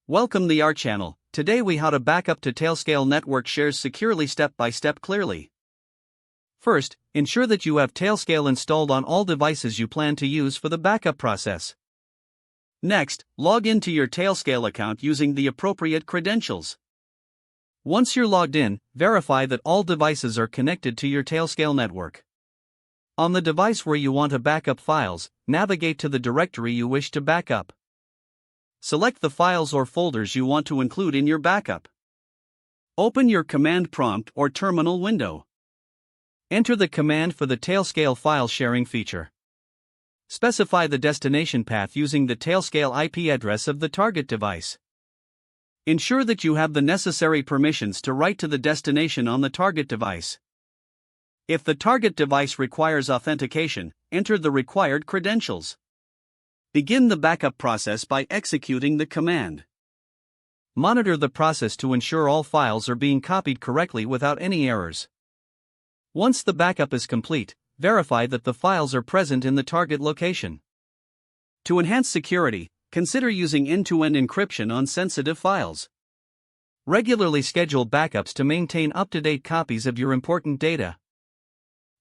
Welcome to our channel. Today we how to back up to Tailscale network shares securely step by step clearly. First, ensure that you have Tailscale installed on all devices you plan to use for the backup process. Next, log into your Tailscale account using the appropriate credentials. Once you're logged in, verify that all devices are connected to your Tailscale network. On the device where you want to backup files, navigate to the directory you wish to backup. Select the files or folders you want to include in your backup. Open your command prompt or terminal window. Enter the command for the Tailscale file sharing feature. Specify the destination path using the Tailscale IP address of the target device. Ensure that you have the necessary permissions to write to the destination on the target device. If the target device requires authentication, enter the required credentials. Begin the backup process by executing the command. Monitor the process to ensure all files are being copied correctly without any errors. Once the backup is complete, verify that the files are present in the target location. To enhance security, consider using end-to-end encryption on sensitive files. Regularly schedule backups to maintain up-to-date copies of your important data.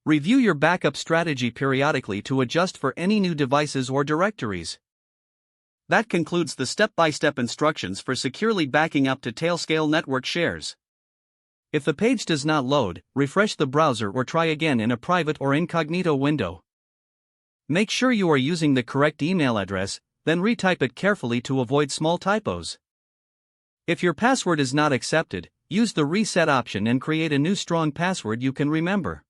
Review your backup strategy periodically to adjust for any new devices or directories. That concludes the step-by-step instructions for securely backing up to Tailscale network shares. If the page does not load, refresh the browser or try again in a private or incognito window. Make sure you are using the correct email address, then retype it carefully to avoid small typos. If your password is not accepted, use the reset option and create a new strong password you can remember.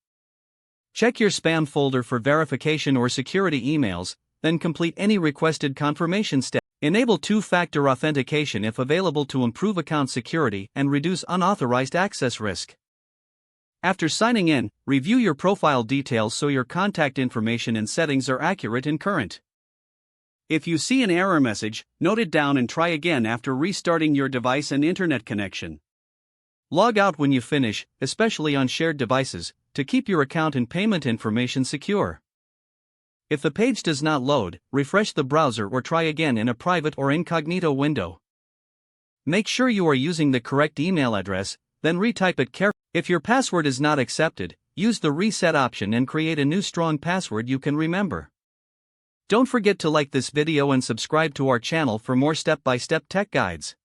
Check your spam folder for verification or security emails, then complete any requested confirmation step. Enable two-factor authentication if available to improve account security and reduce unauthorized access risk. After signing in, review your profile details so your contact information and settings are accurate and current. If you see an error message, note it down and try again after restarting your device and internet connection. Log out when you finish, especially on shared devices, to keep your account and payment information secure. If the page does not load, refresh the browser or try again in a private or incognito window. Make sure you are using the correct email address, then retype it carefully. If your password is not accepted, use the reset option and create a new strong password you can remember. Don't forget to like this video and subscribe to our channel for more step-by-step tech guides.